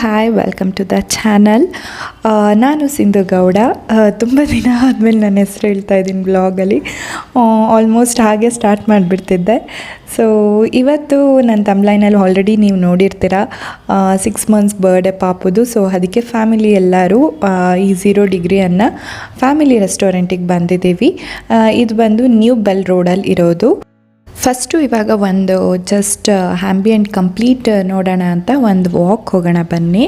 Hi welcome to the channel. ನಾನು ಸಿಂಧು ಗೌಡ. ತುಂಬ ದಿನ ಆದಮೇಲೆ ನನ್ನ ಹೆಸರು ಹೇಳ್ತಾ ಇದ್ದೀನಿ ಬ್ಲಾಗಲ್ಲಿ. ಆಲ್ಮೋಸ್ಟ್ ಹಾಗೆ ಸ್ಟಾರ್ಟ್ ಮಾಡಿಬಿಡ್ತಿದ್ದೆ. ಸೊ ಇವತ್ತು ನನ್ನ ತಮ್ಲೈನಲ್ಲಿ ಆಲ್ರೆಡಿ ನೀವು ನೋಡಿರ್ತೀರ 6 months ಬರ್ಡೇ ಪಾಪುದು. ಸೊ ಅದಕ್ಕೆ ಫ್ಯಾಮಿಲಿ ಎಲ್ಲರೂ ಈ 0 degree ಅನ್ನೋ ಫ್ಯಾಮಿಲಿ ರೆಸ್ಟೋರೆಂಟಿಗೆ ಬಂದಿದ್ದೀವಿ. ಇದು ಬಂದು ನ್ಯೂ ಬೆಲ್ ರೋಡಲ್ಲಿ ಇರೋದು. ಫಸ್ಟು ಇವಾಗ ಒಂದು ಜಸ್ಟ್ ಆ್ಯಂಬಿಯೆಂಟ್ ಕಂಪ್ಲೀಟ್ ನೋಡೋಣ ಅಂತ ಒಂದು ವಾಕ್ ಹೋಗೋಣ ಬನ್ನಿ.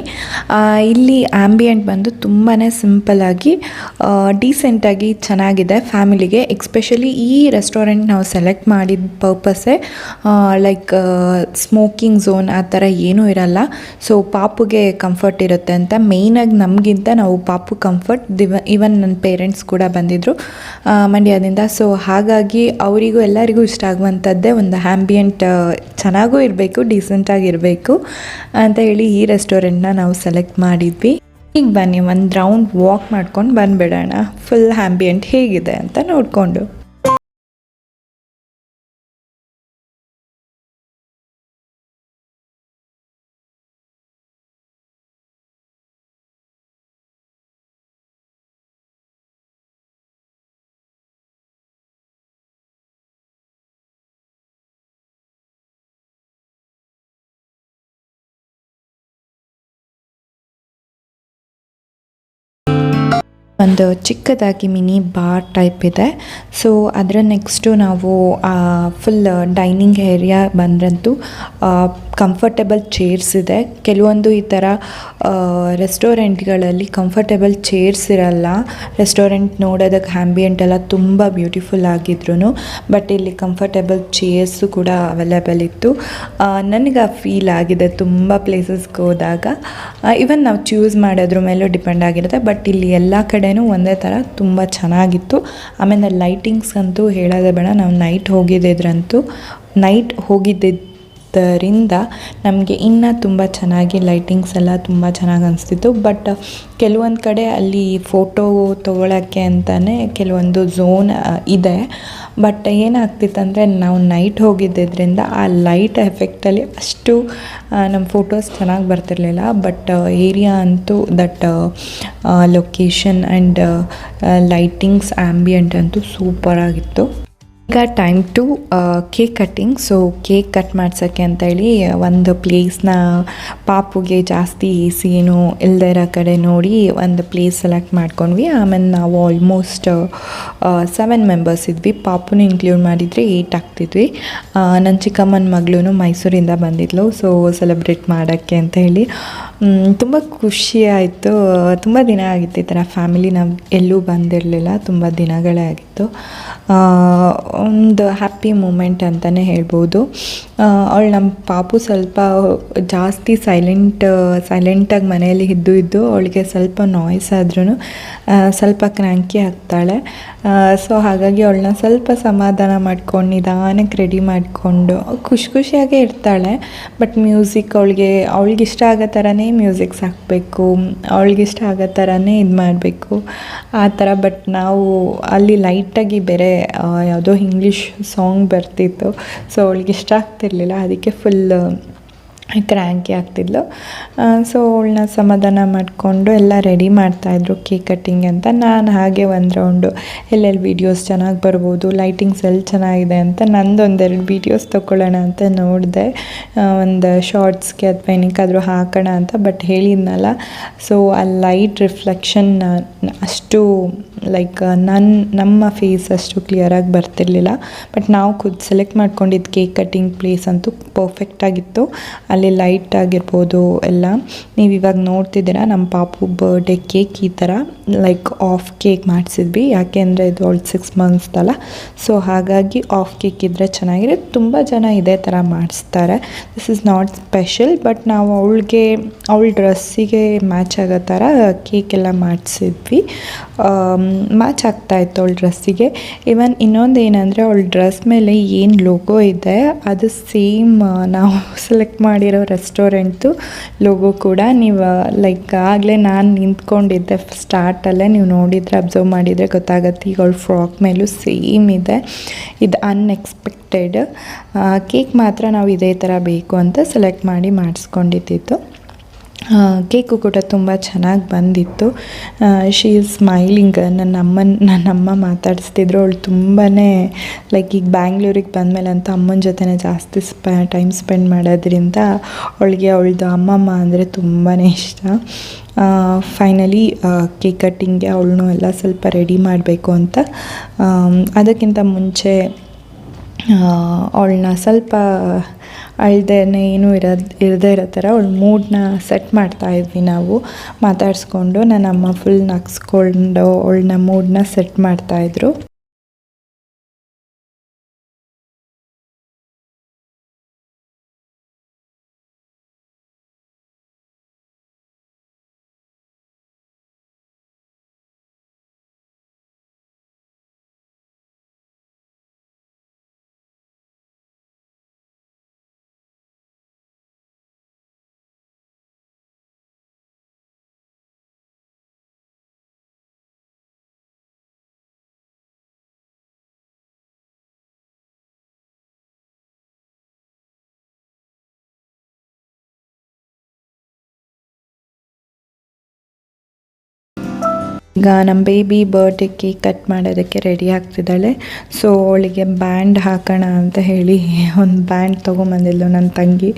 ಇಲ್ಲಿ ಆ್ಯಂಬಿಯೆಂಟ್ ಬಂದು ತುಂಬಾ ಸಿಂಪಲ್ಲಾಗಿ ಡೀಸೆಂಟಾಗಿ ಚೆನ್ನಾಗಿದೆ ಫ್ಯಾಮಿಲಿಗೆ. ಎಕ್ಸ್ಪೆಷಲಿ ಈ ರೆಸ್ಟೋರೆಂಟ್ ನಾವು ಸೆಲೆಕ್ಟ್ ಮಾಡಿದ ಪರ್ಪಸ್ಸೇ ಲೈಕ್ ಸ್ಮೋಕಿಂಗ್ ಝೋನ್ ಆ ಥರ ಏನೂ ಇರಲ್ಲ. ಸೊ ಪಾಪುಗೆ ಕಂಫರ್ಟ್ ಇರುತ್ತೆ ಅಂತ ಮೇಯ್ನಾಗಿ ನಮಗಿಂತ ನಾವು ಪಾಪು ಕಂಫರ್ಟ್ ಈವನ್ ನನ್ನ ಪೇರೆಂಟ್ಸ್ ಕೂಡ ಬಂದಿದ್ದರು ಮಂಡ್ಯದಿಂದ. ಸೊ ಹಾಗಾಗಿ ಅವರಿಗೂ ಎಲ್ಲರಿಗೂ ಇಷ್ಟ ಆಗುವಂಥದ್ದೇ ಒಂದು ಆ್ಯಂಬಿಯೆಂಟ್ ಚೆನ್ನಾಗೂ ಇರಬೇಕು, ಡೀಸೆಂಟಾಗಿರಬೇಕು ಅಂತ ಹೇಳಿ ಈ ರೆಸ್ಟೋರೆಂಟ್ನ ನಾವು ಸೆಲೆಕ್ಟ್ ಮಾಡಿದ್ವಿ. ಈಗ ಬನ್ನಿ ಒಂದು ರೌಂಡ್ ವಾಕ್ ಮಾಡ್ಕೊಂಡು ಬಂದುಬಿಡೋಣ, ಫುಲ್ ಆ್ಯಂಬಿಯೆಂಟ್ ಹೇಗಿದೆ ಅಂತ ನೋಡಿಕೊಂಡು. ಒಂದು ಚಿಕ್ಕದಾಗಿ ಮಿನಿ ಬಾರ್ ಟೈಪ್ ಇದೆ. ಸೊ ಅದರ ನೆಕ್ಸ್ಟು ನಾವು ಫುಲ್ ಡೈನಿಂಗ್ ಏರಿಯಾ ಬಂದ್ರಂತೂ ಕಂಫರ್ಟೇಬಲ್ ಚೇರ್ಸ್ ಇದೆ. ಕೆಲವೊಂದು ಈ ಥರ ರೆಸ್ಟೋರೆಂಟ್ಗಳಲ್ಲಿ ಕಂಫರ್ಟೇಬಲ್ ಚೇರ್ಸ್ ಇರಲ್ಲ. ರೆಸ್ಟೋರೆಂಟ್ ನೋಡೋದಕ್ಕೆ ಆ್ಯಂಬಿಯೆಂಟ್ ಎಲ್ಲ ತುಂಬ ಬ್ಯೂಟಿಫುಲ್ ಆಗಿದ್ರು, ಬಟ್ ಇಲ್ಲಿ ಕಂಫರ್ಟೇಬಲ್ ಚೇರ್ಸು ಕೂಡ ಅವೈಲೇಬಲ್ ಇತ್ತು. ನನಗೆ ಫೀಲ್ ಆಗಿದೆ ತುಂಬ ಪ್ಲೇಸಸ್ಗೆ ಹೋದಾಗ. ಈವನ್ ನಾವು ಚೂಸ್ ಮಾಡೋದ್ರ ಮೇಲೂ ಡಿಪೆಂಡ್ ಆಗಿರುತ್ತೆ, ಬಟ್ ಇಲ್ಲಿ ಎಲ್ಲ ಕಡೆನೂ ಒಂದೇ ಥರ ತುಂಬ ಚೆನ್ನಾಗಿತ್ತು. ಆಮೇಲೆ ಲೈಟಿಂಗ್ಸ್ ಅಂತೂ ಹೇಳೋದೇ ಬೇಡ. ನಾವು ನೈಟ್ ಹೋಗಿದ್ದರಿಂದ ನಮಗೆ ಇನ್ನೂ ತುಂಬ ಚೆನ್ನಾಗಿ ಲೈಟಿಂಗ್ಸ್ ಎಲ್ಲ ತುಂಬ ಚೆನ್ನಾಗಿ ಅನಿಸ್ತಿತ್ತು. ಬಟ್ ಕೆಲವೊಂದು ಕಡೆ ಅಲ್ಲಿ ಫೋಟೋ ತೊಗೊಳಕ್ಕೆ ಅಂತಲೇ ಕೆಲವೊಂದು ಝೋನ್ ಇದೆ. ಬಟ್ ಏನಾಗ್ತಿತ್ತಂದರೆ ನಾವು ನೈಟ್ ಹೋಗಿದ್ದರಿಂದ ಆ ಲೈಟ್ ಎಫೆಕ್ಟಲ್ಲಿ ಅಷ್ಟು ನಮ್ಮ ಫೋಟೋಸ್ ಚೆನ್ನಾಗಿ ಬರ್ತಿರ್ಲಿಲ್ಲ. ಬಟ್ ಏರಿಯಾ ಅಂತೂ that location and lightings ambient ಅಂತೂ ಸೂಪರಾಗಿತ್ತು. ಈಗ time to cake cutting. So cake cut ಮಾಡ್ಸೋಕ್ಕೆ ಅಂತೇಳಿ ಒಂದು ಪ್ಲೇಸ್ನ ಪಾಪುಗೆ ಜಾಸ್ತಿ ಏನು ಇಲ್ಲದೇ ಇರೋ ಕಡೆ ನೋಡಿ ಒಂದು ಪ್ಲೇಸ್ ಸೆಲೆಕ್ಟ್ ಮಾಡ್ಕೊಂಡ್ವಿ. ಆಮೇಲೆ ನಾವು ಆಲ್ಮೋಸ್ಟ್ 7 members ಇದ್ವಿ. ಪಾಪುನು ಇನ್ಕ್ಲೂಡ್ ಮಾಡಿದರೆ 8 ಆಗ್ತಿದ್ವಿ. ನನ್ನ ಚಿಕ್ಕಮ್ಮನ ಮಗಳು ಮೈಸೂರಿಂದ ಬಂದಿದ್ಲು. ಸೊ ಸೆಲೆಬ್ರೇಟ್ ಮಾಡೋಕ್ಕೆ ಅಂತ ಹೇಳಿ ತುಂಬ ಖುಷಿ ಆಯಿತು. ತುಂಬ ದಿನ ಆಗಿತ್ತು ಈ ಥರ ಫ್ಯಾಮಿಲಿ ನಾವು ಎಲ್ಲೂ ಬಂದಿರಲಿಲ್ಲ, ತುಂಬ ದಿನಗಳೇ ಆಗಿತ್ತು. ಒಂದು ಹ್ಯಾಪಿ ಮೂಮೆಂಟ್ ಅಂತಲೇ ಹೇಳ್ಬೋದು. ಅವಳು ನಮ್ಮ ಪಾಪು ಸ್ವಲ್ಪ ಜಾಸ್ತಿ ಸೈಲೆಂಟಾಗಿ ಮನೆಯಲ್ಲಿ ಇದ್ದು ಅವಳಿಗೆ ಸ್ವಲ್ಪ ನಾಯ್ಸ್ ಆದ್ರೂ ಸ್ವಲ್ಪ ಕ್ರ್ಯಾಂಕಿ ಆಗ್ತಾಳೆ. ಸೊ ಹಾಗಾಗಿ ಅವಳನ್ನ ಸ್ವಲ್ಪ ಸಮಾಧಾನ ಮಾಡ್ಕೊಂಡು ನಿಧಾನಕ್ಕೆ ರೆಡಿ ಮಾಡಿಕೊಂಡು ಖುಷಿಯಾಗೇ ಇರ್ತಾಳೆ. ಬಟ್ ಮ್ಯೂಸಿಕ್ ಅವಳಿಗೆ ಇಷ್ಟ ಆಗೋ ಥರನೇ ಮ್ಯೂಸಿಕ್ಸ್ ಹಾಕಬೇಕು, ಅವಳಿಗಿಷ್ಟ ಆಗೋ ಥರನೇ ಇದು ಮಾಡಬೇಕು ಆ ಥರ. ಬಟ್ ನಾವು ಅಲ್ಲಿ ಲೈಟಾಗಿ ಬೇರೆ ಯಾವುದೋ ಇಂಗ್ಲೀಷ್ ಸಾಂಗ್ ಬರ್ತಿತ್ತು. ಸೊ ಅವಳಿಗೆ ಇಷ್ಟ ಆಗ್ತಿರ್ಲಿಲ್ಲ, ಅದಕ್ಕೆ ಫುಲ್ ಕ್ರ್ಯಾಂಕಿ ಆಗ್ತಿದ್ಲು. ಸೊ ಅವಳನ್ನ ಸಮಾಧಾನ ಮಾಡಿಕೊಂಡು ಎಲ್ಲ ರೆಡಿ ಮಾಡ್ತಾಯಿದ್ರು ಕೇಕ್ ಕಟ್ಟಿಂಗ್ ಅಂತ. ನಾನು ಹಾಗೆ ಒಂದು ರೌಂಡು ಎಲ್ಲೆಲ್ಲಿ ವೀಡಿಯೋಸ್ ಚೆನ್ನಾಗಿ ಬರ್ಬೋದು, ಲೈಟಿಂಗ್ಸ್ ಎಲ್ಲಿ ಚೆನ್ನಾಗಿದೆ ಅಂತ ನಂದೊಂದೆರಡು ವೀಡಿಯೋಸ್ ತೊಗೊಳ್ಳೋಣ ಅಂತ ನೋಡಿದೆ. ಒಂದು ಶಾರ್ಟ್ಸ್ಗೆ ಅಥವಾ ಏನಕ್ಕಾದರೂ ಹಾಕೋಣ ಅಂತ. ಬಟ್ ಹೇಳಿದ್ನಲ್ಲ, ಸೊ ಆ ಲೈಟ್ ರಿಫ್ಲೆಕ್ಷನ್ ಅಷ್ಟು ಲೈಕ್ ನಮ್ಮ ಫೇಸ್ ಅಷ್ಟು ಕ್ಲಿಯರಾಗಿ ಬರ್ತಿರ್ಲಿಲ್ಲ. ಬಟ್ ನಾವು ಸೆಲೆಕ್ಟ್ ಮಾಡ್ಕೊಂಡಿದ್ದು ಕೇಕ್ ಕಟ್ಟಿಂಗ್ ಪ್ಲೇಸ್ ಅಂತೂ ಪರ್ಫೆಕ್ಟಾಗಿತ್ತು. ಅಲ್ಲಿ ಲೈಟ್ ಆಗಿರ್ಬೋದು ಎಲ್ಲ ನೀವು ಇವಾಗ ನೋಡ್ತಿದ್ದೀರಾ. ನಮ್ಮ ಪಾಪು ಬರ್ಡೇ ಕೇಕ್ ಈ ಥರ ಲೈಕ್ ಆಫ್ ಕೇಕ್ ಮಾಡಿಸಿದ್ವಿ. ಯಾಕೆಂದರೆ ಇದು ಅವಳು 6 months ಅಲ್ಲ. ಸೊ ಹಾಗಾಗಿ ಆಫ್ ಕೇಕ್ ಇದ್ದರೆ ಚೆನ್ನಾಗಿರುತ್ತೆ. ತುಂಬ ಜನ ಇದೇ ಥರ ಮಾಡಿಸ್ತಾರೆ. This is not special, but ನಾವು ಅವಳ ಡ್ರೆಸ್ಸಿಗೆ ಮ್ಯಾಚ್ ಆಗೋ ಥರ ಕೇಕೆಲ್ಲ ಮಾಡಿಸಿದ್ವಿ. ಮ್ಯಾಚ್ ಆಗ್ತಾಯಿತ್ತು ಅವಳ ಡ್ರೆಸ್ಸಿಗೆ. ಈವನ್ ಇನ್ನೊಂದು ಏನಂದರೆ ಅವಳ ಡ್ರೆಸ್ ಮೇಲೆ ಏನು ಲೋಗೋ ಇದೆ ಅದು ಸೇಮ್ ನಾವು ಸೆಲೆಕ್ಟ್ ಮಾಡಿರೋ ರೆಸ್ಟೋರೆಂಟ್ದು ಲೋಗೋ ಕೂಡ. ನೀವು ಲೈಕ್ ಆಗಲೇ ನಾನು ನಿಂತ್ಕೊಂಡಿದ್ದೆ ಸ್ಟಾರ್ಟಲ್ಲೇ, ನೀವು ನೋಡಿದರೆ ಅಬ್ಸರ್ವ್ ಮಾಡಿದರೆ ಗೊತ್ತಾಗುತ್ತೆ. ಈಗ ಅವಳ ಫ್ರಾಕ್ ಮೇಲೂ ಸೇಮ್ ಇದೆ. ಇದು ಅನ್ಎಕ್ಸ್ಪೆಕ್ಟೆಡ್. ಕೇಕ್ ಮಾತ್ರ ನಾವು ಇದೇ ಥರ ಬೇಕು ಅಂತ ಸೆಲೆಕ್ಟ್ ಮಾಡಿ ಮಾಡಿಸ್ಕೊಂಡಿದ್ದು. ಕೇಕು ಕೂಡ ತುಂಬ ಚೆನ್ನಾಗಿ ಬಂದಿತ್ತು. She is smiling. ನನ್ನಮ್ಮ ಮಾತಾಡಿಸ್ತಿದ್ರು. ಅವಳು ತುಂಬಾ ಲೈಕ್ ಈಗ ಬ್ಯಾಂಗ್ಳೂರಿಗೆ ಬಂದಮೇಲೆ ಅಂತ ಅಮ್ಮನ ಜೊತೆನೇ ಜಾಸ್ತಿ ಟೈಮ್ ಸ್ಪೆಂಡ್ ಮಾಡೋದ್ರಿಂದ ಅವಳಿಗೆ ಅವಳದು ಅಮ್ಮಮ್ಮ ಅಂದರೆ ತುಂಬಾ ಇಷ್ಟ. ಫೈನಲಿ ಕೇಕ್ ಕಟ್ಟಿಂಗ್ಗೆ ಅವಳನ್ನೂ ಎಲ್ಲ ಸ್ವಲ್ಪ ರೆಡಿ ಮಾಡಬೇಕು ಅಂತ ಅದಕ್ಕಿಂತ ಮುಂಚೆ ಅವಳನ್ನ ಸ್ವಲ್ಪ ಅಳ್ದೇನೆ ಏನೂ ಇರದೇ ಇರೋ ಥರ ಅವಳ ಮೂಡನ್ನ ಸೆಟ್ ಮಾಡ್ತಾಯಿದ್ವಿ ನಾವು ಮಾತಾಡಿಸ್ಕೊಂಡು. ನನ್ನಮ್ಮ ಫುಲ್ ನಗಿಸ್ಕೊಂಡು ಅವಳನ್ನ ಮೂಡನ್ನ ಸೆಟ್ ಮಾಡ್ತಾಯಿದ್ರು. ಈಗ ನಮ್ಮ ಬೇಬಿ ಬರ್ಡೇ ಕೇಕ್ ಕಟ್ ಮಾಡೋದಕ್ಕೆ ರೆಡಿ ಆಗ್ತಿದ್ದಾಳೆ. ಸೊ ಅವಳಿಗೆ ಬ್ಯಾಂಡ್ ಹಾಕೋಣ ಅಂತ ಹೇಳಿ ಒಂದು ಬ್ಯಾಂಡ್ ತೊಗೊಂಬಂದಿದ್ಲು ನನ್ನ ತಂಗಿ.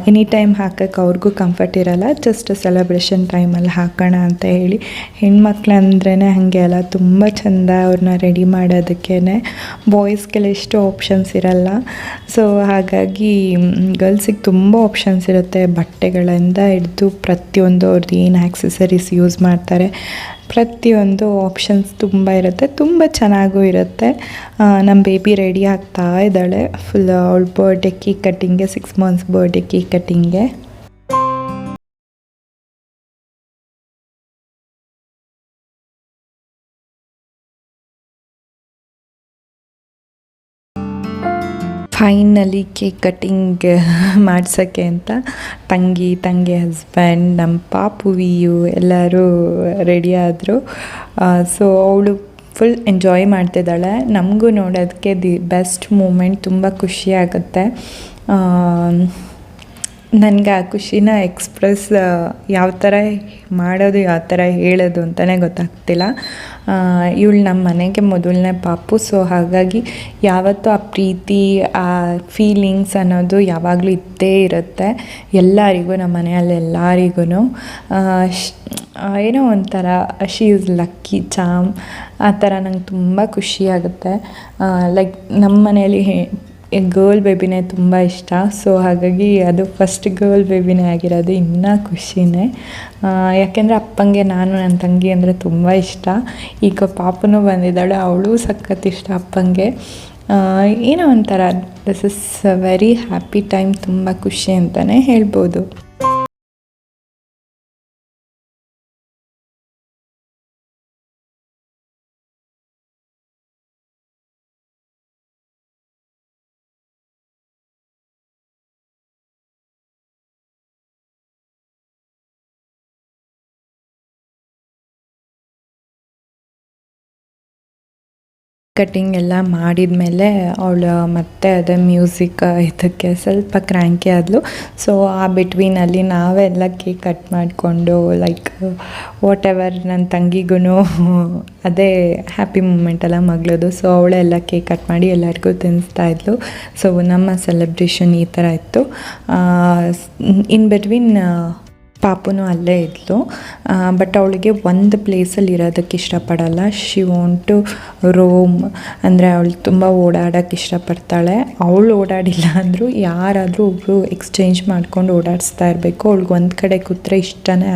ಎನಿ ಟೈಮ್ ಹಾಕೋಕ್ಕೆ ಅವ್ರಿಗೂ ಕಂಫರ್ಟ್ ಇರೋಲ್ಲ, ಜಸ್ಟ್ ಸೆಲೆಬ್ರೇಷನ್ ಟೈಮಲ್ಲಿ ಹಾಕೋಣ ಅಂತ ಹೇಳಿ. ಹೆಣ್ಮಕ್ಳು ಅಂದ್ರೇ ಹಾಗೆ ಅಲ್ಲ, ತುಂಬ ಚೆಂದ ಅವ್ರನ್ನ ರೆಡಿ ಮಾಡೋದಕ್ಕೇ. ಬಾಯ್ಸ್ಗೆಲ್ಲ ಎಷ್ಟು ಆಪ್ಷನ್ಸ್ ಇರಲ್ಲ. ಸೊ ಹಾಗಾಗಿ ಗರ್ಲ್ಸಿಗೆ ತುಂಬ ಆಪ್ಷನ್ಸ್ ಇರುತ್ತೆ. ಬಟ್ಟೆಗಳಿಂದ ಹಿಡಿದು ಪ್ರತಿಯೊಂದು ಅವ್ರದ್ದು ಏನು ಆ್ಯಕ್ಸೆಸರೀಸ್ ಯೂಸ್ ಮಾಡ್ತಾರೆ ಪ್ರತಿಯೊಂದು ಆಪ್ಷನ್ಸ್ ತುಂಬ ಇರುತ್ತೆ, ತುಂಬ ಚೆನ್ನಾಗೂ ಇರುತ್ತೆ. ನಮ್ಮ ಬೇಬಿ ರೆಡಿ ಆಗ್ತಾ ಇದ್ದಾಳೆ ಫುಲ್ ಅವಳ ಬರ್ಡೇ ಕೇಕ್ ಕಟ್ಟಿಂಗ್ಗೆ, 6 months ಬರ್ಡೇ ಕೇಕ್ ಕಟ್ಟಿಂಗ್ಗೆ. ಫೈನಲಿ ಕೇಕ್ ಕಟ್ಟಿಂಗ್ ಮಾಡ್ಸೋಕ್ಕೆ ಅಂತ ತಂಗಿ ಹಸ್ಬೆಂಡ್, ನಮ್ಮ ಪಾಪು ವಿಯು ಎಲ್ಲರೂ ರೆಡಿ ಆದರು. ಸೊ ಅವಳು ಫುಲ್ ಎಂಜಾಯ್ ಮಾಡ್ತಿದ್ದಾಳೆ. ನಮಗೂ ನೋಡೋದಕ್ಕೆ ದಿ ಬೆಸ್ಟ್ ಮೂಮೆಂಟ್, ತುಂಬ ಖುಷಿ ಆಗುತ್ತೆ. ನನಗೆ ಆ ಖುಷಿನ ಎಕ್ಸ್ಪ್ರೆಸ್ ಯಾವ ಥರ ಮಾಡೋದು, ಯಾವ ಥರ ಹೇಳೋದು ಅಂತಲೇ ಗೊತ್ತಾಗ್ತಿಲ್ಲ. ಇವಳು ನಮ್ಮ ಮನೆಗೆ ಮೊದಲನೇ ಪಾಪು. ಸೊ ಹಾಗಾಗಿ ಯಾವತ್ತೂ ಆ ಪ್ರೀತಿ, ಆ ಫೀಲಿಂಗ್ಸ್ ಅನ್ನೋದು ಯಾವಾಗಲೂ ಇದ್ದೇ ಇರುತ್ತೆ ಎಲ್ಲರಿಗೂ, ನಮ್ಮ ಮನೆಯಲ್ಲಿ ಎಲ್ಲರಿಗೂ. ಏನೋ ಒಂಥರ ಶಿ ಈಸ್ ಲಕ್ಕಿ ಚಾಮ್ ಆ ಥರ. ನಂಗೆ ತುಂಬ ಖುಷಿಯಾಗುತ್ತೆ. ಲೈಕ್ ನಮ್ಮ ಮನೆಯಲ್ಲಿ ಗರ್ಲ್ ಬೇಬಿನೇ ತುಂಬ ಇಷ್ಟ. ಸೊ ಹಾಗಾಗಿ ಅದು ಫಸ್ಟ್ ಗರ್ಲ್ ಬೇಬಿನೇ ಆಗಿರೋದು ಇನ್ನೂ ಖುಷಿನೇ. ಯಾಕೆಂದರೆ ಅಪ್ಪಂಗೆ ನಾನು ನನ್ನ ತಂಗಿ ಅಂದರೆ ತುಂಬ ಇಷ್ಟ. ಈಗ ಪಾಪನೂ ಬಂದಿದ್ದಾಳೆ, ಅವಳು ಸಖತ್ ಇಷ್ಟ ಅಪ್ಪಂಗೆ. ಏನೋ ಒಂಥರ this is very happy time, ತುಂಬ ಖುಷಿ ಅಂತಲೇ ಹೇಳ್ಬೋದು. ಕಟ್ಟಿಂಗ್ ಎಲ್ಲ ಮಾಡಿದ ಮೇಲೆ ಅವಳು ಮತ್ತೆ ಅದೇ ಮ್ಯೂಸಿಕ್ ಇದಕ್ಕೆ ಸ್ವಲ್ಪ ಕ್ರ್ಯಾಂಕಿ ಆದಳು. ಸೊ ಆ ಬಿಟ್ವೀನಲ್ಲಿ ನಾವೆಲ್ಲ ಕೇಕ್ ಕಟ್ ಮಾಡಿಕೊಂಡು ಲೈಕ್ ವಾಟ್ ಎವರ್, ನನ್ನ ತಂಗಿಗೂ ಅದೇ ಹ್ಯಾಪಿ ಮೂಮೆಂಟೆಲ್ಲ ಮಗಳದು. ಸೊ ಅವಳೆಲ್ಲ ಕೇಕ್ ಕಟ್ ಮಾಡಿ ಎಲ್ಲರಿಗೂ ತಿನ್ನಿಸ್ತಾಯಿದ್ಲು. ಸೊ ನಮ್ಮ ಸೆಲೆಬ್ರೇಷನ್ ಈ ಥರ ಇತ್ತು. ಇನ್ ಬಿಟ್ವೀನ್ ಪಾಪುನೂ ಅಲ್ಲೇ ಇದ್ಲು. ಬಟ್ ಅವಳಿಗೆ ಒಂದು ಪ್ಲೇಸಲ್ಲಿ ಇರೋದಕ್ಕೆ ಇಷ್ಟಪಡಲ್ಲ. ಶಿ ವಾಂಟ್ ಟು ರೋಮ್, ಅಂದರೆ ಅವಳು ತುಂಬ ಓಡಾಡೋಕ್ಕೆ ಇಷ್ಟಪಡ್ತಾಳೆ. ಅವಳು ಓಡಾಡಿಲ್ಲ ಅಂದರೂ ಯಾರಾದರೂ ಒಬ್ಬರು ಎಕ್ಸ್ಚೇಂಜ್ ಮಾಡ್ಕೊಂಡು ಓಡಾಡಿಸ್ತಾ ಇರಬೇಕು. ಅವಳಿಗೆ ಒಂದು ಕಡೆ ಕೂತ್ರೆ ಇಷ್ಟನೇ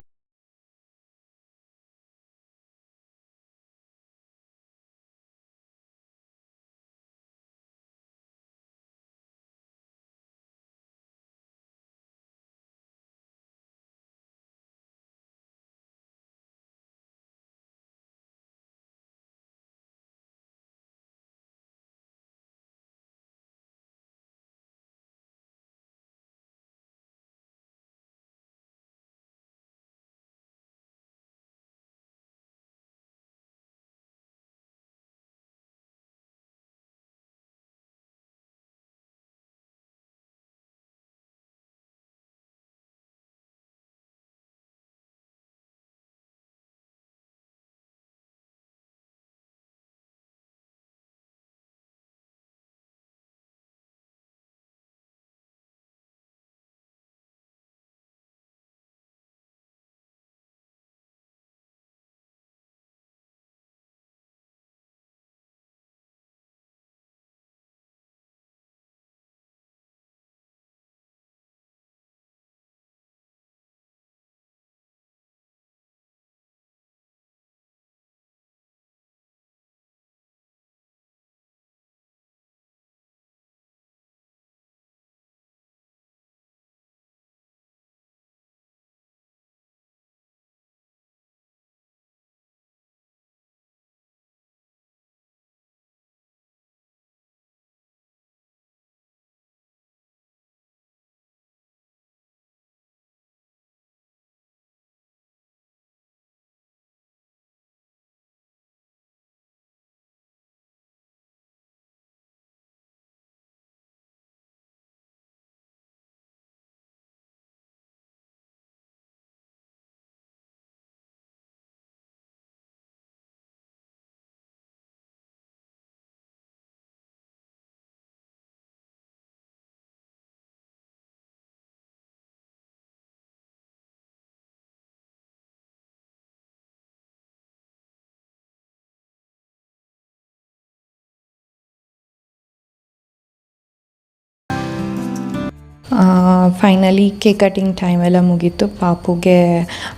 ಫೈನಲಿ ಕೇಕ್ ಕಟಿಂಗ್ ಟೈಮ್ ಎಲ್ಲ ಮುಗೀತು. ಪಾಪುಗೆ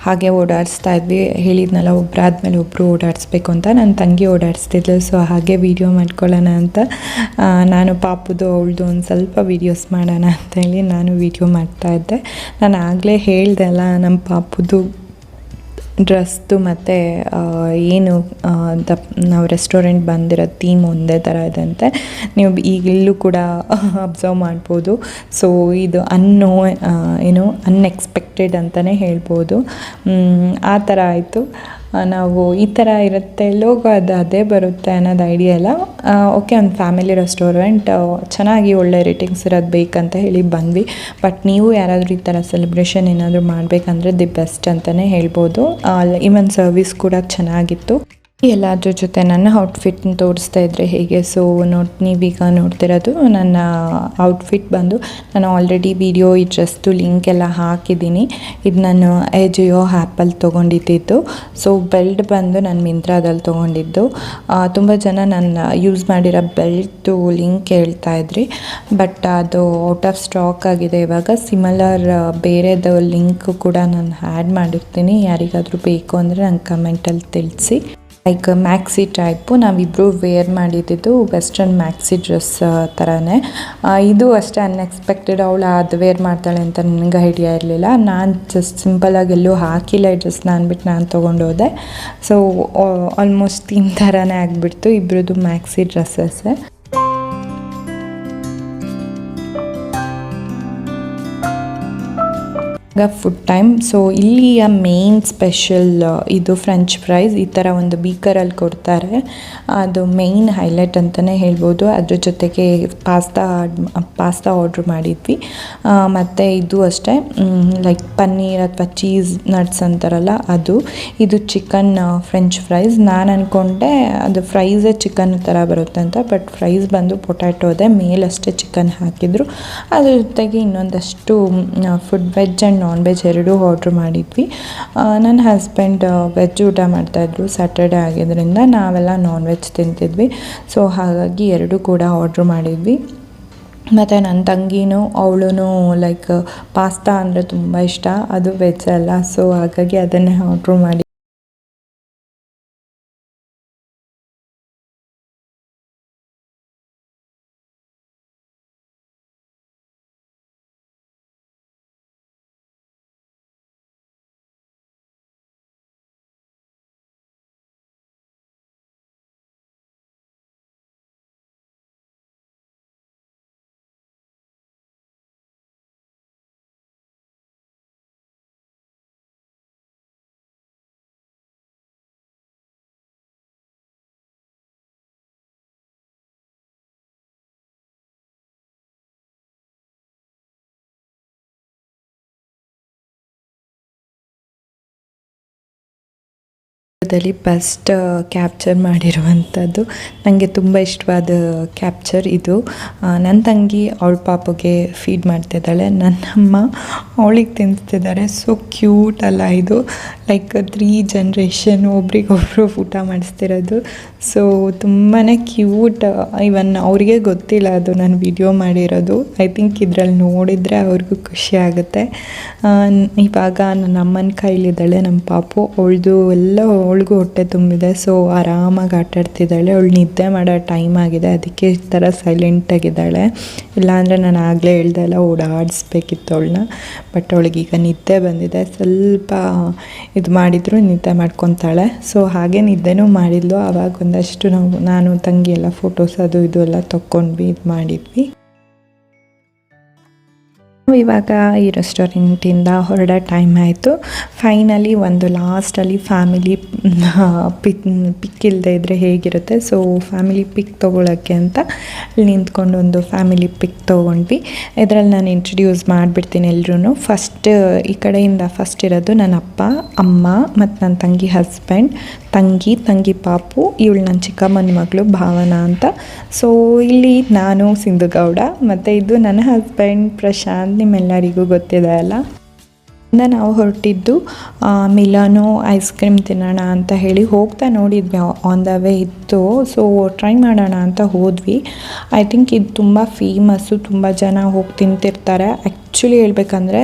ಹಾಗೆ ಓಡಾಡಿಸ್ತಾ ಇದ್ವಿ. ಹೇಳಿದ್ನಲ್ಲ ಒಬ್ಬರಾದ್ಮೇಲೆ ಒಬ್ಬರು ಓಡಾಡಿಸ್ಬೇಕು ಅಂತ. ನನ್ನ ತಂಗಿ ಓಡಾಡಿಸ್ತಿದ್ಲು, ಸೊ ಹಾಗೆ ವೀಡಿಯೋ ಮಾಡ್ಕೊಳ್ಳೋಣ ಅಂತ ನಾನು ಪಾಪುದು ಅವಳದು ಒಂದು ಸ್ವಲ್ಪ ವೀಡಿಯೋಸ್ ಮಾಡೋಣ ಅಂತೇಳಿ ನಾನು ವೀಡಿಯೋ ಮಾಡ್ತಾಯಿದ್ದೆ. ನಾನು ಆಗಲೇ ಹೇಳ್ದೆ ಅಲ್ಲ, ನಮ್ಮ ಪಾಪುದು ಡ್ರೆಸ್ದು ಮತ್ತು ಏನು ನಾವು ರೆಸ್ಟೋರೆಂಟ್ ಬಂದಿರೋ ಥೀಮ್ ಒಂದೇ ಥರ ಇದೆ ಅಂತೆ. ನೀವು ಈಗ ಇಲ್ಲೂ ಕೂಡ ಅಬ್ಸರ್ವ್ ಮಾಡ್ಬೋದು. ಸೊ ಇದು ಅನ್ಎಕ್ಸ್ಪೆಕ್ಟೆಡ್ ಅಂತಲೇ ಹೇಳ್ಬೋದು. ಆ ಥರ ಆಯಿತು. ನಾವು ಈ ಥರ ಇರುತ್ತೆ ಲೋಗೋ ಅದೇ ಬರುತ್ತೆ ಅನ್ನೋದು ಐಡಿಯಾ ಇಲ್ಲ. ಓಕೆ, ಒಂದು ಫ್ಯಾಮಿಲಿ ರೆಸ್ಟೋರೆಂಟ್ ಚೆನ್ನಾಗಿ ಒಳ್ಳೆ ರೇಟಿಂಗ್ಸ್ ಇರೋದು ಬೇಕಂತ ಹೇಳಿ ಬಂದ್ವಿ. ಬಟ್ ನೀವು ಯಾರಾದರೂ ಈ ಥರ ಸೆಲೆಬ್ರೇಷನ್ ಏನಾದರೂ ಮಾಡಬೇಕಂದ್ರೆ ದಿ ಬೆಸ್ಟ್ ಅಂತಲೇ ಹೇಳ್ಬೋದು. ಈವನ್ ಸರ್ವಿಸ್ ಕೂಡ ಚೆನ್ನಾಗಿತ್ತು. ಎಲ್ಲದ್ರ ಜೊತೆ ನನ್ನ ಔಟ್ಫಿಟ್ನ ತೋರಿಸ್ತಾ ಇದ್ದರೆ ಹೇಗೆ. ಸೊ ನೀವೀಗ ನೋಡ್ತಿರೋದು ನನ್ನ ಔಟ್ಫಿಟ್ ಬಂದು, ನಾನು ಆಲ್ರೆಡಿ ವಿಡಿಯೋ ಈ ಡ್ರೆಸ್ದು ಲಿಂಕ್ ಎಲ್ಲ ಹಾಕಿದ್ದೀನಿ. ಇದು ನಾನು ಜಿಯೋ ಆ್ಯಪಲ್ಲಿ ತೊಗೊಂಡಿದ್ದು. ಸೊ ಬೆಲ್ಟ್ ಬಂದು ನಾನು ಮಿಂತ್ರಾದಲ್ಲಿ ತೊಗೊಂಡಿದ್ದು. ತುಂಬ ಜನ ನಾನು ಯೂಸ್ ಮಾಡಿರೋ ಬೆಲ್ಟ್ದು ಲಿಂಕ್ ಹೇಳ್ತಾಯಿದ್ರಿ, ಬಟ್ ಅದು ಔಟ್ ಆಫ್ ಸ್ಟಾಕ್ ಆಗಿದೆ ಇವಾಗ. ಸಿಮಿಲರ್ ಬೇರೆದು ಲಿಂಕ್ ಕೂಡ ನಾನು ಆ್ಯಡ್ ಮಾಡಿರ್ತೀನಿ. ಯಾರಿಗಾದರೂ ಬೇಕು ಅಂದರೆ ನಂಗೆ ಕಮೆಂಟಲ್ಲಿ ತಿಳಿಸಿ. ಲೈಕ್ ಮ್ಯಾಕ್ಸಿ ಟೈಪು ನಾವಿಬ್ಬರು ವೇರ್ ಮಾಡಿದ್ದು ವೆಸ್ಟರ್ನ್ ಮ್ಯಾಕ್ಸಿ ಡ್ರೆಸ್ ಥರನೇ. ಇದು ಅಷ್ಟೇ ಅನ್ಎಕ್ಸ್ಪೆಕ್ಟೆಡ್. ಅವಳು ಅದು ವೇರ್ ಮಾಡ್ತಾಳೆ ಅಂತ ನನಗೆ ಐಡಿಯಾ ಇರಲಿಲ್ಲ. ನಾನು ಜಸ್ಟ್ ಸಿಂಪಲಾಗಿ ಎಲ್ಲೂ ಹಾಕಿಲ್ಲ ಈ ಡ್ರೆಸ್ನ ಅಂದ್ಬಿಟ್ಟು ನಾನು ತೊಗೊಂಡೋದೆ. ಸೊ ಆಲ್ಮೋಸ್ಟ್ ಥೀಮ್ ಥರನೇ ಆಗಿಬಿಡ್ತು ಇಬ್ಬರದು ಮ್ಯಾಕ್ಸಿ ಡ್ರೆಸ್ಸಸ್ಸೇ. Food time. ಸೊ ಇಲ್ಲಿಯ ಮೇನ್ ಸ್ಪೆಷಲ್ ಇದು ಫ್ರೆಂಚ್ ಫ್ರೈಸ್. ಈ ಥರ ಒಂದು ಬೀಕರಲ್ಲಿ ಕೊಡ್ತಾರೆ, ಅದು ಮೇಯ್ನ್ ಹೈಲೈಟ್ ಅಂತಲೇ ಹೇಳ್ಬೋದು. ಅದ್ರ ಜೊತೆಗೆ ಪಾಸ್ತಾ ಆರ್ಡ್ರ್ ಮಾಡಿದ್ವಿ. ಮತ್ತು ಇದು ಅಷ್ಟೇ, ಲೈಕ್ ಪನ್ನೀರ್ ಅಥವಾ ಚೀಸ್ ನಟ್ಸ್ ಅಂತಾರಲ್ಲ ಅದು. ಇದು ಚಿಕನ್ ಫ್ರೆಂಚ್ ಫ್ರೈಸ್. ನಾನು ಅಂದ್ಕೊಂಡೆ ಅದು ಫ್ರೈಸೇ ಚಿಕನ್ ಥರ ಬರುತ್ತೆ ಅಂತ, ಬಟ್ ಫ್ರೈಸ್ ಬಂದು ಪೊಟ್ಯಾಟೋದೆ, ಮೇಲಷ್ಟೇ ಚಿಕನ್ ಹಾಕಿದ್ರು. ಅದ್ರ ಜೊತೆಗೆ ಇನ್ನೊಂದಷ್ಟು food veg and non veg ಎರಡೂ ಆರ್ಡ್ರ್ ಮಾಡಿದ್ವಿ. ನನ್ನ ಹಸ್ಬೆಂಡ್ ವೆಜ್ ಊಟ ಮಾಡ್ತಾಯಿದ್ರು, ಸ್ಯಾಟರ್ಡೆ ಆಗಿದ್ದರಿಂದ ನಾವೆಲ್ಲ ನಾನ್ ವೆಜ್ ತಿಂತಿದ್ವಿ. ಸೊ ಹಾಗಾಗಿ ಎರಡೂ ಕೂಡ ಆರ್ಡ್ರ್ ಮಾಡಿದ್ವಿ. ಮತ್ತು ನನ್ನ ತಂಗಿನೂ ಅವಳು ಲೈಕ್ ಪಾಸ್ತಾ ಅಂದರೆ ತುಂಬ ಇಷ್ಟ, ಅದು ವೆಜ್ ಅಲ್ಲ. ಸೊ ಹಾಗಾಗಿ ಅದನ್ನೇ ಆರ್ಡ್ರ್ ಮಾಡಿ ಬೆಸ್ಟ್ ಕ್ಯಾಪ್ಚರ್ ಮಾಡಿರುವಂಥದ್ದು. ನನಗೆ ತುಂಬ ಇಷ್ಟವಾದ ಕ್ಯಾಪ್ಚರ್ ಇದು. ನನ್ನ ತಂಗಿ ಅವಳ ಪಾಪುಗೆ ಫೀಡ್ ಮಾಡ್ತಿದ್ದಾಳೆ, ನನ್ನಮ್ಮ ಅವಳಿಗೆ ತಿನ್ನಿಸ್ತಿದ್ದಾರೆ. ಸೊ ಕ್ಯೂಟ್ ಅಲ್ಲ ಇದು, ಲೈಕ್ 3 ಜನ್ರೇಷನ್ ಒಬ್ರಿಗೊಬ್ರು ಊಟ ಮಾಡಿಸ್ತಿರೋದು. ಸೊ ತುಂಬಾ ಕ್ಯೂಟ್. ಇವನ್ ಅವ್ರಿಗೆ ಗೊತ್ತಿಲ್ಲ ಅದು ನಾನು ವಿಡಿಯೋ ಮಾಡಿರೋದು. ಐ ಥಿಂಕ್ ಇದರಲ್ಲಿ ನೋಡಿದರೆ ಅವ್ರಿಗೂ ಖುಷಿ ಆಗುತ್ತೆ. ಇವಾಗ ನನ್ನ ಅಮ್ಮನ ಕೈಲಿದ್ದಾಳೆ ನಮ್ಮ ಪಾಪು. ಅವಳದು ಎಲ್ಲ ಅವಳಿಗೂ ಹೊಟ್ಟೆ ತುಂಬಿದೆ. ಸೊ ಆರಾಮಾಗಿ ಆಟಾಡ್ತಿದ್ದಾಳೆ. ಅವಳು ನಿದ್ದೆ ಮಾಡೋ ಟೈಮ್ ಆಗಿದೆ, ಅದಕ್ಕೆ ಈ ಥರ ಸೈಲೆಂಟಾಗಿದ್ದಾಳೆ. ಇಲ್ಲಾಂದರೆ ನಾನು ಆಗಲೇ ಹೇಳ್ದೆಲ್ಲ ಓಡಾಡಿಸ್ಬೇಕಿತ್ತು ಅವಳನ್ನ. ಬಟ್ ಅವಳಿಗೀಗ ನಿದ್ದೆ ಬಂದಿದೆ. ಸ್ವಲ್ಪ ಇದು ಮಾಡಿದ್ರು ನಿದ್ದೆ ಮಾಡ್ಕೊತಾಳೆ. ಸೊ ಹಾಗೆ ನಿದ್ದೆನೂ ಮಾಡಿದ್ಲು. ಆವಾಗ ಒಂದಷ್ಟು ನಾನು ತಂಗಿ ಎಲ್ಲ ಫೋಟೋಸ್ ಅದು ಇದು ಎಲ್ಲ ತೊಗೊಂಡ್ವಿ, ಇದು ಮಾಡಿದ್ವಿ. ಇವಾಗ ಈ ರೆಸ್ಟೋರೆಂಟಿಂದ ಹೊರಡೋ ಟೈಮ್ ಆಯಿತು. ಫೈನಲಿ ಒಂದು ಲಾಸ್ಟಲ್ಲಿ ಫ್ಯಾಮಿಲಿ ಪಿಕ್ ಇಲ್ಲದೆ ಇದ್ದರೆ ಹೇಗಿರುತ್ತೆ. ಸೊ ಫ್ಯಾಮಿಲಿ ಪಿಕ್ ತೊಗೊಳಕ್ಕೆ ಅಂತ ಅಲ್ಲಿ ನಿಂತ್ಕೊಂಡು ಒಂದು ಫ್ಯಾಮಿಲಿ ಪಿಕ್ ತೊಗೊಂಡ್ವಿ. ಇದರಲ್ಲಿ ನಾನು ಇಂಟ್ರಡ್ಯೂಸ್ ಮಾಡಿಬಿಡ್ತೀನಿ ಎಲ್ರೂ. ಫಸ್ಟ್ ಈ ಕಡೆಯಿಂದ ಫಸ್ಟ್ ಇರೋದು ನನ್ನ ಅಪ್ಪ, ಅಮ್ಮ ಮತ್ತು ನನ್ನ ತಂಗಿ ಹಸ್ಬೆಂಡ್, ತಂಗಿ ಪಾಪು. ಇವಳು ನನ್ನ ಚಿಕ್ಕಮ್ಮನ ಮಗಳು ಭಾವನಾ ಅಂತ. ಸೊ ಇಲ್ಲಿ ನಾನು ಸಿಂಧುಗೌಡ, ಮತ್ತು ಇದು ನನ್ನ ಹಸ್ಬೆಂಡ್ ಪ್ರಶಾಂತ್. ನಿಮ್ಮೆಲ್ಲರಿಗೂ ಗೊತ್ತಿದೆ ಅಲ್ಲ. ನಾವು ಹೊರಟಿದ್ದು ಮಿಲಾನೋ ಐಸ್ ಕ್ರೀಮ್ ತಿನ್ನೋಣ ಅಂತ ಹೇಳಿ ಹೋಗ್ತಾ ನೋಡಿದ್ವಿ, ಆನ್ ದ ವೇ ಇತ್ತು. ಸೊ ಟ್ರೈ ಮಾಡೋಣ ಅಂತ ಹೋದ್ವಿ. ಐ ಥಿಂಕ್ ಇದು ತುಂಬ ಫೇಮಸ್ಸು, ತುಂಬ ಜನ ಹೋಗಿ ತಿಂತಿರ್ತಾರೆ. ಆ್ಯಕ್ಚುಲಿ ಹೇಳ್ಬೇಕಂದ್ರೆ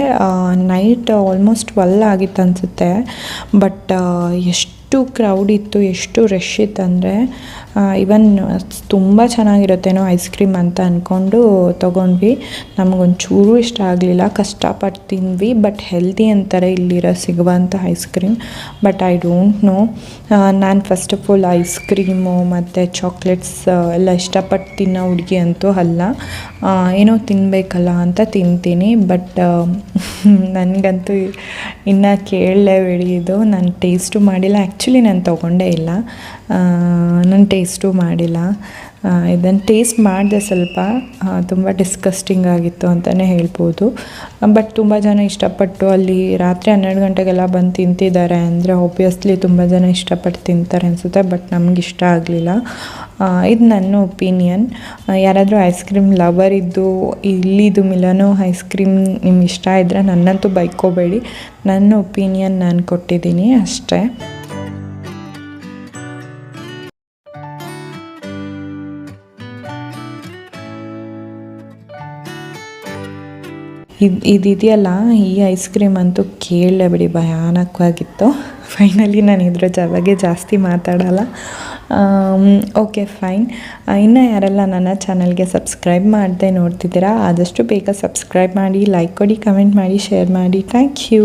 ನೈಟ್ ಆಲ್ಮೋಸ್ಟ್ 12 ಆಗಿತ್ತು ಅನಿಸುತ್ತೆ. ಬಟ್ ಎಷ್ಟು ಕ್ರೌಡ್ ಇತ್ತು, ಎಷ್ಟು ರಶ್ ಇತ್ತು ಅಂದರೆ ಇವನ್ ತುಂಬ ಚೆನ್ನಾಗಿರುತ್ತೇನೋ ಐಸ್ ಕ್ರೀಮ್ ಅಂತ ಅಂದ್ಕೊಂಡು ತೊಗೊಂಡ್ವಿ. ನಮಗೊಂಚೂರು ಇಷ್ಟ ಆಗಲಿಲ್ಲ, ಕಷ್ಟಪಟ್ಟು ತಿಂದ್ವಿ. ಬಟ್ ಹೆಲ್ದಿ ಅಂತಾರೆ ಇಲ್ಲಿರೋ ಸಿಗುವಂಥ ice cream. But I don't know, ನಾನು first of all ice cream ಮತ್ತು ಚಾಕ್ಲೇಟ್ಸ್ ಎಲ್ಲ ಇಷ್ಟಪಟ್ಟು ತಿನ್ನೋ ಹುಡುಗಿ ಅಂತೂ ಅಲ್ಲ. ಏನೋ ತಿನ್ನಬೇಕಲ್ಲ ಅಂತ ತಿಂತೀನಿ. ಬಟ್ ನನಗಂತೂ ಇನ್ನೂ ಕೇಳಲೇಬೇಡಿ, ಇದು ನಾನು ಟೇಸ್ಟು ಮಾಡಿಲ್ಲ. ಆ್ಯಕ್ಚುಲಿ ನಾನು ತೊಗೊಂಡೇ ಇಲ್ಲ, ನಾನು ಟೇಸ್ಟು ಮಾಡಿಲ್ಲ. ಇದನ್ನು ಟೇಸ್ಟ್ ಮಾಡಿದೆ ಸ್ವಲ್ಪ, ತುಂಬ ಡಿಸ್ಕಸ್ಟಿಂಗ್ ಆಗಿತ್ತು ಅಂತಲೇ ಹೇಳ್ಬೋದು. ಬಟ್ ತುಂಬ ಜನ ಇಷ್ಟಪಟ್ಟು ಅಲ್ಲಿ ರಾತ್ರಿ 12 ಗಂಟೆಗೆಲ್ಲ ಬಂದು ತಿಂತಿದ್ದಾರೆ ಅಂದರೆ ಆಬ್ವಿಯಸ್ಲಿ ತುಂಬ ಜನ ಇಷ್ಟಪಟ್ಟು ತಿಂತಾರೆ ಅನಿಸುತ್ತೆ. ಬಟ್ ನಮ್ಗೆ ಇಷ್ಟ ಆಗಲಿಲ್ಲ. ಇದು ನನ್ನ ಒಪಿನಿಯನ್. ಯಾರಾದರೂ ಐಸ್ ಕ್ರೀಮ್ ಲವರ್ ಇದ್ದು ಇಲ್ಲಿದು ಮಿಲಾನೋ ಐಸ್ ಕ್ರೀಮ್ ನಿಮ್ಗೆ ಇಷ್ಟ ಇದ್ದರೆ ನನ್ನಂತೂ ಬೈಕೋಬೇಡಿ, ನನ್ನ ಒಪಿನಿಯನ್ ನಾನು ಕೊಟ್ಟಿದ್ದೀನಿ ಅಷ್ಟೇ. ಇದೆಯಲ್ಲ, ಈ ಐಸ್ ಕ್ರೀಮ್ ಅಂತೂ ಕೇಳಲೇಬಿಡಿ, ಭಯಾನಕವಾಗಿತ್ತು. ಫೈನಲಿ ನಾನು ಇದ್ರ ಬಗ್ಗೆ ಜಾಸ್ತಿ ಮಾತಾಡಲ್ಲ. Okay fine. ಇನ್ನು ಯಾರೆಲ್ಲ ನನ್ನ ಚಾನಲ್ಗೆ ಸಬ್ಸ್ಕ್ರೈಬ್ ಮಾಡದೆ ನೋಡ್ತಿದ್ದೀರಾ, ಆದಷ್ಟು ಬೇಗ ಸಬ್ಸ್ಕ್ರೈಬ್ ಮಾಡಿ, ಲೈಕ್ ಕೊಡಿ, ಕಮೆಂಟ್ ಮಾಡಿ, ಶೇರ್ ಮಾಡಿ. Thank you.